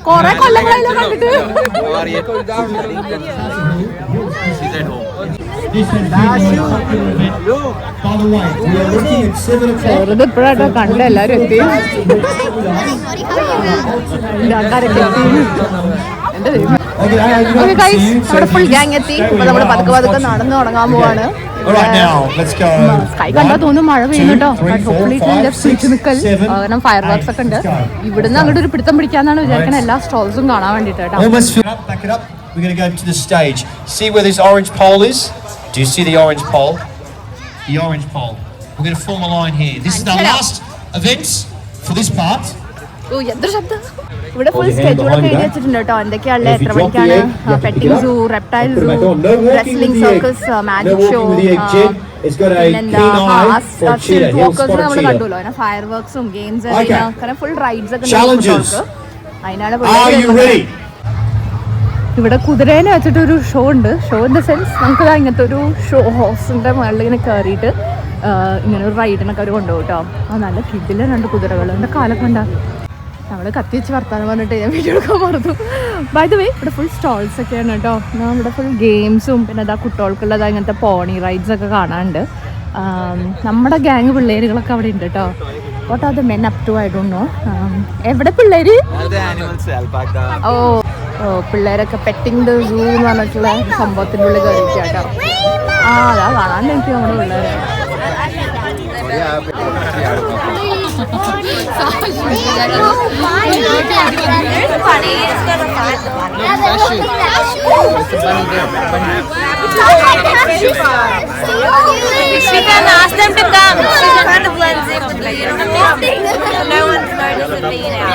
കൊറേ കൊല്ലങ്ങളല്ലോ കണ്ടിട്ട്. ചെറുത് ഇപ്പോഴാട്ടോ കണ്ട എല്ലാരും എത്തി. ആൾക്കാരൊക്കെ എത്തി. നമ്മുടെ ഫുൾ ഗ്യാങ് എത്തി. അപ്പൊ നമ്മള് പതുക്കെ പതുക്കെ നടന്നു തുടങ്ങാൻ പോവാണ്. സ്കൈ കണ്ടാ തോന്നുന്നു മഴ പെയ്യുന്നുട്ടോ. നിൽക്കൽ കാരണം ഫയർ വർക്ക്സ് ഒക്കെ ഉണ്ട്. ഇവിടുന്ന് അങ്ങോട്ട് ഒരു പിടുത്തം പിടിക്കാന്നാണ് വിചാരിക്കുന്നത്. എല്ലാ സ്റ്റോൾസും കാണാൻ വേണ്ടിട്ട് കേട്ടോ. We're going to go to the stage. See where this orange pole is? Do you see the orange pole? The orange pole. We're going to form a line here. This is the last events for this part. ഇവിടെ full schedule ഒക്കെ എഴുതി വെച്ചിട്ടുണ്ട് കേട്ടോ. എന്തൊക്കെയാണല്ലേ, എത്ര മണിക്കാണ് petting സൂ, reptile സൂ, wrestling circus, magic show, പിന്നെന്താ Walkers നമ്മൾ കണ്ടുല്ലോ. അങ്ങനെ ഫയർ വർക്ക്സും ഗെയിംസ് അങ്ങനെ ഫുൾ റൈഡ്സ് ഒക്കെ അതിനാണ്. ഇവിടെ കുതിരേനെ വെച്ചിട്ടൊരു ഷോ ഉണ്ട്. ഷോ ഇൻ ദ സെൻസ് നമുക്ക് ഇങ്ങനത്തെ ഒരു ഷോ ഹോസിൻ്റെ മുകളിൽ ഇങ്ങനെ കയറിയിട്ട് ഇങ്ങനെ ഒരു റൈഡിനൊക്കെ അവർ കൊണ്ടുപോകും കേട്ടോ. നല്ല കിഡിലെ 2 കുതിരകൾ. എൻ്റെ കാലൊക്കെ ഉണ്ടാ. നമ്മൾ കത്തി വെച്ച് വർത്താനം പറഞ്ഞിട്ട് ഞാൻ വീഡിയോ എടുക്കാൻ മറന്നു. ബൈ ദ വേ ഇവിടെ ഫുൾ സ്റ്റോൾസ് ഒക്കെയാണ് കേട്ടോ. ഇവിടെ ഫുൾ ഗെയിംസും പിന്നെ അതാ കുട്ടികൾക്കുള്ളത് അങ്ങനത്തെ പോണി റൈഡ്സ് ഒക്കെ കാണാനുണ്ട്. നമ്മുടെ ഗ്യാങ് പിള്ളേരുകളൊക്കെ അവിടെ ഉണ്ട് കേട്ടോ. What are the men up to I don't know. എവിടെ പിള്ളേര്? ഓ പിള്ളേരൊക്കെ പെറ്റിംഗ് ദ സൂ എന്ന് പറഞ്ഞിട്ടുള്ള സംഭവത്തിൻ്റെ ഉള്ളിൽ കയറിയിരിക്കുക കേട്ടോ. അതാ കാണാൻ എനിക്ക് നമ്മുടെ പിള്ളേരെ. She can ask them to come. She kind of blends in with like, you know, no one's noticing me now.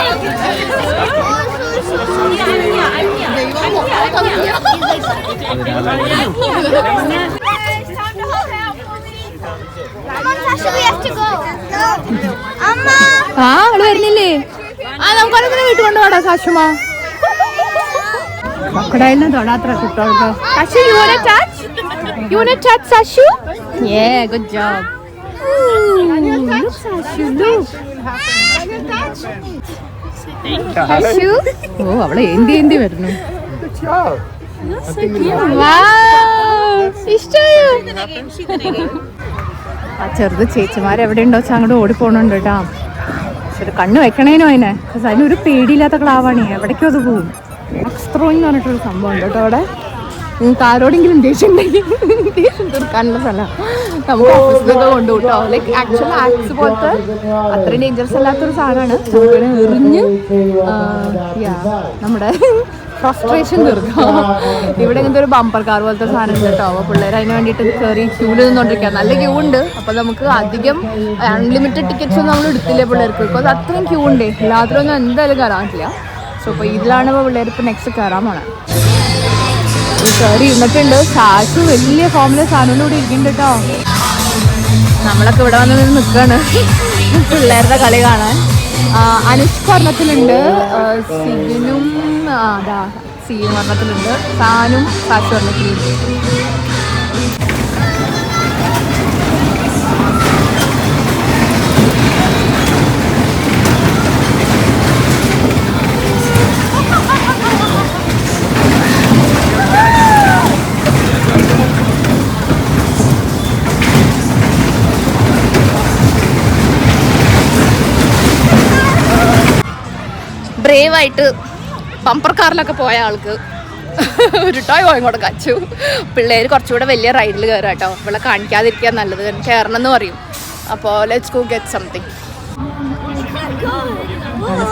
അവള് വരുന്നില്ലേ? നമുക്കൊരു വീട്ടിൽ കൊണ്ടുപോടാ സാക്ഷുമാ. മക്കടായിരുന്നു തൊടാത്ര കുട്ടികൾക്ക്. Sashu, you wanna touch? You wanna touch Sashu? Yeah, good job. Look, Sashu, look. Sashu? ഓ അവളെ ഏന്തി വരുന്നു. ഇഷ്ടമായോ? ആ ചെറുത് ചേച്ചിമാരെവിടെയുണ്ടോ വെച്ചാൽ അങ്ങോട്ട് ഓടിപ്പോണുണ്ട് കേട്ടോ. പക്ഷെ കണ്ണ് വെക്കണേനോ അതിനെ. അതിനൊരു പേടിയില്ലാത്ത ക്ലാവാണേ. എവിടേക്കോ അത് പോവും. എക്സ്ത്രോയിന്ന് പറഞ്ഞിട്ടൊരു സംഭവം ഉണ്ട് കേട്ടോ അവിടെ. നിങ്ങൾക്ക് ആരോടെങ്കിലും ദേഷ്യം ഉണ്ടെങ്കിൽ ദേഷ്യം തീർക്കാനുള്ള സ്ഥലം നമുക്ക് ഓഫീസിലൊക്കെ കൊണ്ടുപോകും കേട്ടോ. ലൈക്ക് ആക്ച്വൽ ആക്സ് പോലത്തെ അത്രയും ഡേഞ്ചറസ് അല്ലാത്തൊരു സാധനമാണ്. നമുക്കിങ്ങനെ എറിഞ്ഞ് നമ്മുടെ ഫ്രസ്ട്രേഷൻ തീർക്കാം. ഇവിടെ ഇങ്ങനത്തെ ഒരു ബമ്പർ കാർ പോലത്തെ സാധനം ഉണ്ട് കേട്ടോ. അപ്പോൾ പിള്ളേർ അതിന് വേണ്ടിയിട്ട് കയറി ക്യൂവിൽ നിന്നുകൊണ്ടിരിക്കുക. നല്ല ക്യൂ ഉണ്ട്. അപ്പോൾ നമുക്ക് അധികം അൺലിമിറ്റഡ് ടിക്കറ്റ്സ് ഒന്നും നമ്മൾ എടുത്തില്ല പിള്ളേർക്ക്. ബിക്കോസ് അത്രയും ക്യൂ ഉണ്ട്. എല്ലാത്തിലും ഒന്നും എന്തായാലും കയറാൻ പറ്റില്ല. സോ അപ്പോൾ ഇതിലാണ് ഇപ്പോൾ പിള്ളേർ ഇപ്പോൾ നെക്സ്റ്റ് കയറാൻ പോണത്. കയറി ഇരുന്നിട്ടുണ്ട്. സാഷു വലിയ ഫോമിലെ സാധനം കൂടി ഇരിക്കുന്നുണ്ട് കേട്ടോ. നമ്മളൊക്കെ ഇവിടെ വന്ന് നിൽക്കുകയാണ് പിള്ളേരുടെ കളി കാണാൻ. അനുഷ്ക ഒരെണ്ണത്തിലുണ്ട്, സിബിനും അതാ സീനും ഒരെണ്ണത്തിലുണ്ട്, സാനും സാഷു ഒരെണ്ണത്തിലുണ്ട്. ബ്രേവായിട്ട് ബമ്പർ കാറിലൊക്കെ പോയ ആൾക്ക് ഒരു ടോയ് ഇങ്ങോട്ട് കച്ചു. പിള്ളേർ കുറച്ചുകൂടെ വലിയ റൈഡിൽ കയറാം കേട്ടോ. ഇവിടെ കാണിക്കാതിരിക്കാൻ നല്ലത്, കയറണം എന്ന് പറയും. അപ്പോൾ ലെറ്റ്സ് ഗോ ഗെറ്റ് സംതിങ്.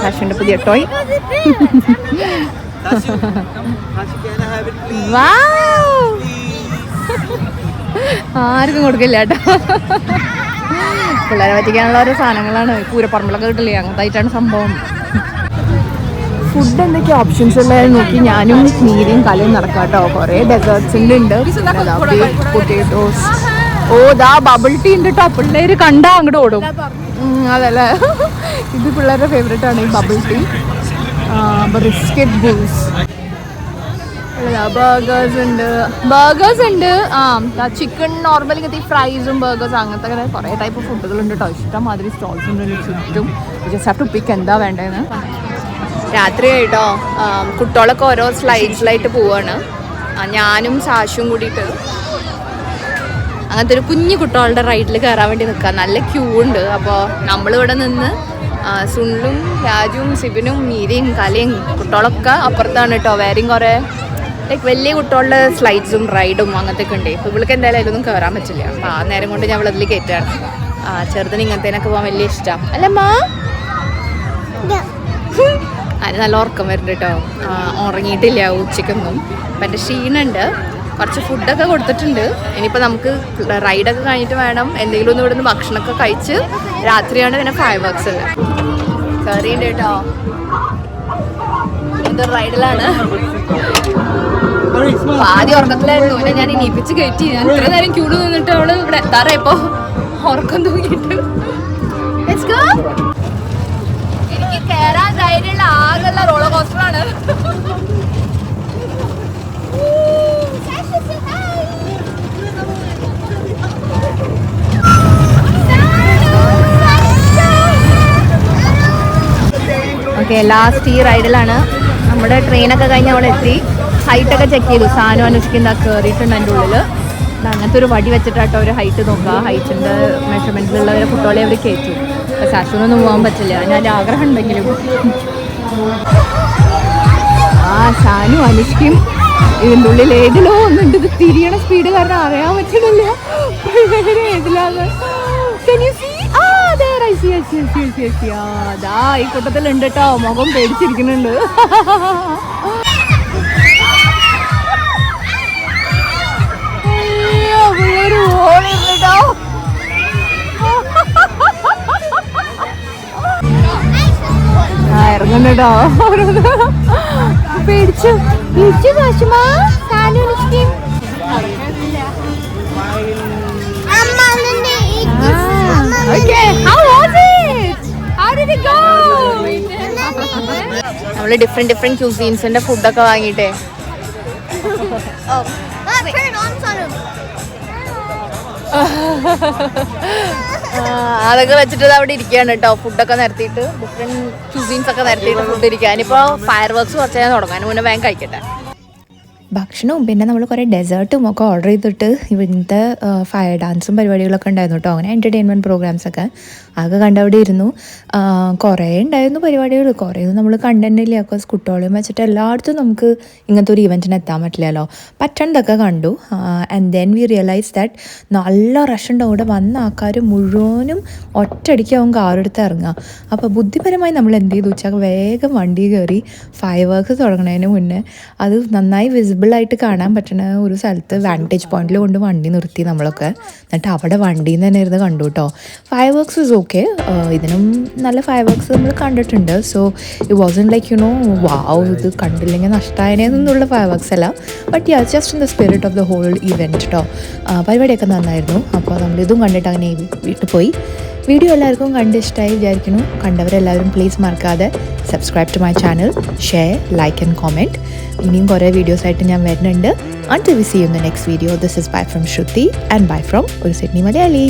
സാഷുവിൻ്റെ പുതിയ ടോയ്. ആർക്കും കൊടുക്കില്ല കേട്ടോ. പിള്ളേരെ പറ്റിക്കാനുള്ള ഓരോ സാധനങ്ങളാണ്. പൂരപ്പറമ്പിലൊക്കെ കിട്ടില്ലേ, അങ്ങനത്തെ ആയിട്ടാണ് സംഭവം. ഫുഡ് എന്തൊക്കെ ഓപ്ഷൻസ് ഉള്ളത് നോക്കി ഞാനും മീരിയും കലയും നടക്കാം കേട്ടോ. കുറേ ഡെസേർട്ട്സിൻ്റെ ഉണ്ട്. പൊട്ടേറ്റോസ്. ഓ ദാ ബബിൾ ടീ ഉണ്ട് കേട്ടോ. പിള്ളേർ കണ്ടാ അങ്ങോട്ട് ഓടും. അതല്ലേ, ഇത് പിള്ളേരുടെ ഫേവറേറ്റ് ആണ് ഈ ബബിൾ ടീ. ബിസ്ക്കറ്റ് ബൂസ്. ബർഗേഴ്സ് ഉണ്ട്. ചിക്കൻ നോർമൽ ഇങ്ങനത്തെ ഈ ഫ്രൈസും ബർഗേഴ്സ് അങ്ങനത്തെ അങ്ങനെ കുറേ ടൈപ്പ് ഫുഡുകളുണ്ട് കേട്ടോ. ഇഷ്ടംമാതിരി സ്റ്റോൾസ് ഉണ്ട് ചുറ്റും. ജസ്റ്റ് ഹാവ് ടു പിക്ക് എന്താ വേണ്ടതെന്ന്. രാത്രി കേട്ടോ കുട്ടികളൊക്കെ ഓരോ സ്ലൈഡ്സിലായിട്ട് പോവാണ്. ഞാനും സാഷും കൂടിയിട്ട് അങ്ങനത്തെ ഒരു കുഞ്ഞു കുട്ടികളുടെ റൈഡിൽ കയറാൻ വേണ്ടി നിൽക്കുക. നല്ല ക്യൂ ഉണ്ട്. അപ്പോൾ നമ്മളിവിടെ നിന്ന് സുണ്ടും രാജുവും സിബിനും മീരയും കലയും കുട്ടികളൊക്കെ അപ്പുറത്താണ് കേട്ടോ. വേറെയും കുറേ ലൈക്ക് വലിയ കുട്ടികളുടെ സ്ലൈഡ്സും റൈഡും അങ്ങനത്തെ ഒക്കെ ഉണ്ട്. ഇപ്പോൾ ഇവൾക്ക് എന്തായാലും അതിലൊന്നും കയറാൻ പറ്റില്ല. അപ്പോൾ ആ നേരം കൊണ്ട് ഞാൻ അവളതിൽ കയറ്റാണ്. ചെറുതിന് ഇങ്ങനത്തേനൊക്കെ പോകാൻ വലിയ ഇഷ്ടമാണ് അല്ലമ്മാ. അതിന് നല്ല ഉറക്കം വരുന്നുണ്ട് കേട്ടോ. ഉറങ്ങിയിട്ടില്ല ഉച്ചയ്ക്കൊന്നും. അപ്പം എൻ്റെ ക്ഷീണുണ്ട്. കുറച്ച് ഫുഡൊക്കെ കൊടുത്തിട്ടുണ്ട്. ഇനിയിപ്പോൾ നമുക്ക് റൈഡൊക്കെ കഴിഞ്ഞിട്ട് വേണം എന്തെങ്കിലും ഒന്നും ഇവിടെ നിന്ന് ഭക്ഷണമൊക്കെ കഴിച്ച് രാത്രിയാണ് പിന്നെ ഫയർ വർക്ക്സ് അല്ല കയറിയുണ്ട് കേട്ടോ. ഇതൊരു റൈഡിലാണ്. ആദ്യം ഉറക്കത്തിലായിരുന്നു. പിന്നെ ഞാൻ ഇനിയിപ്പിച്ച് കയറ്റി. ഞാൻ ഇത്ര നേരം ക്യൂ നിന്നിട്ട് അവള് ഇവിടെ എത്താറായപ്പോ ഉറക്കം തൂങ്ങിയിട്ട് എനിക്ക് കയറാൻ ധൈര്യമുള്ള ആകെയുള്ള റോളർ കോസ്റ്ററാണ്. ഓക്കെ, ലാസ്റ്റ് ഈ റൈഡിലാണ്. നമ്മുടെ ട്രെയിനൊക്കെ കഴിഞ്ഞ് അവിടെ എത്തി. ഹൈറ്റൊക്കെ ചെക്ക് ചെയ്തു. സാനു അനുഷ്കിൻ്റെ കയറിയിട്ടുണ്ട് എൻ്റെ ഉള്ളിൽ. അങ്ങനത്തെ ഒരു വടി വെച്ചിട്ടാട്ടോ ഒരു ഹൈറ്റ് നോക്കുക. ഹൈറ്റിൻ്റെ മെഷർമെൻറ്റിലുള്ളവരെ കുട്ടികളെ അവർ കയറ്റി. അപ്പോൾ സാഷുവിനൊന്നും പോകാൻ പറ്റില്ല. ഞാൻ ആഗ്രഹം ഉണ്ടെങ്കിലും. സാനു അനുഷ്കയും ഇതിൻ്റെ ഉള്ളിൽ ഏതിലോ ഒന്നുണ്ട്. ഇത് തിരിയണ സ്പീഡ് കാരണം അറിയാൻ പറ്റണില്ല ഏതിലാന്ന്. അതാ ഈ കൂട്ടത്തിലുണ്ട് കേട്ടോ. മുഖം പേടിച്ചിരിക്കുന്നുണ്ട്. ഇറങ്ങുന്നുണ്ടോ പേടിച്ചു പേടിച്ചു കാശുമാ. നമ്മള് ഡിഫറെന്റ് ക്യൂസീൻസിന്റെ ഫുഡൊക്കെ വാങ്ങിയിട്ടേ അതൊക്കെ വെച്ചിട്ട് അവിടെ ഇരിക്കുകയാണ് കേട്ടോ. ഫുഡൊക്കെ നിരത്തിയിട്ട് ഡിഫറെന്റ് ക്യൂസീൻസ് ഒക്കെ നിരത്തിയിട്ട് ഫുഡ് ഇരിക്കുക. ഇനിയിപ്പോൾ ഫയർ വർക്ക്സ് കുറച്ച് നേരം തുടങ്ങും. അതിന് മുന്നേ വേഗം കഴിക്കട്ടെ. ഭക്ഷണവും പിന്നെ നമ്മൾ കുറേ ഡെസേർട്ടും ഒക്കെ ഓർഡർ ചെയ്തിട്ട് ഇവിടുത്തെ ഫയർ ഡാൻസും പരിപാടികളൊക്കെ ഉണ്ടായിരുന്നു കേട്ടോ. അങ്ങനെ എൻ്റർടൈൻമെൻറ്റ് പ്രോഗ്രാംസൊക്കെ അതൊക്കെ കണ്ടവിടെ ഇരുന്നു. കുറേ ഉണ്ടായിരുന്നു പരിപാടികൾ, കുറേ നമ്മൾ കണ്ടിട്ടില്ല. ബിക്കോസ് കുട്ടികളെയും വെച്ചിട്ട് എല്ലായിടത്തും നമുക്ക് ഇങ്ങനത്തെ ഒരു ഇവൻറ്റിന് എത്താൻ പറ്റില്ലല്ലോ. പറ്റണതൊക്കെ കണ്ടു. And then we realise that നല്ല റഷ് ഉണ്ടാവും. ഇവിടെ വന്ന ആൾക്കാർ മുഴുവനും ഒറ്റയടിക്കാവും കാറെടുത്ത് ഇറങ്ങുക. അപ്പോൾ ബുദ്ധിപരമായി നമ്മൾ എന്ത് ചെയ്തു വെച്ചാൽ വേഗം വണ്ടി കയറി ഫയർ വർക്ക്സ് തുടങ്ങുന്നതിന് മുന്നേ അത് നന്നായി വിസിബിളായിട്ട് കാണാൻ പറ്റുന്ന ഒരു സ്ഥലത്ത് വാൻറ്റേജ് പോയിന്റിൽ കൊണ്ട് വണ്ടി നിർത്തി നമ്മളൊക്കെ. എന്നിട്ട് അവിടെ വണ്ടിയിൽ നിന്ന് തന്നെ ഇരുന്ന് കണ്ടു കേട്ടോ. Fireworks is okay. ഇതിനും നല്ല ഫയർ വർക്ക്സ് നമ്മൾ കണ്ടിട്ടുണ്ട്. So it wasn't like you know wow ഇത് കണ്ടില്ലെങ്കിൽ നഷ്ടമായതിനുള്ള ഫയർ വർക്ക്സ് അല്ല. But yeah just in the spirit of the whole event കേട്ടോ. പരിപാടിയൊക്കെ നന്നായിരുന്നു. അപ്പോൾ നമ്മളിതും കണ്ടിട്ട് അങ്ങനെ വീട്ടിൽ പോയി. വീഡിയോ എല്ലാവർക്കും കണ്ട് ഇഷ്ടമായി വിചാരിക്കുന്നു. കണ്ടവരെല്ലാവരും പ്ലീസ് മറക്കാതെ subscribe to my channel, share, like and comment. ഇനിയും കുറേ വീഡിയോസായിട്ട് ഞാൻ വരുന്നുണ്ട്. Until we see you in the next video, this is bye from Shruti and bye from ഒരു സിഡ്നി മലയാളി.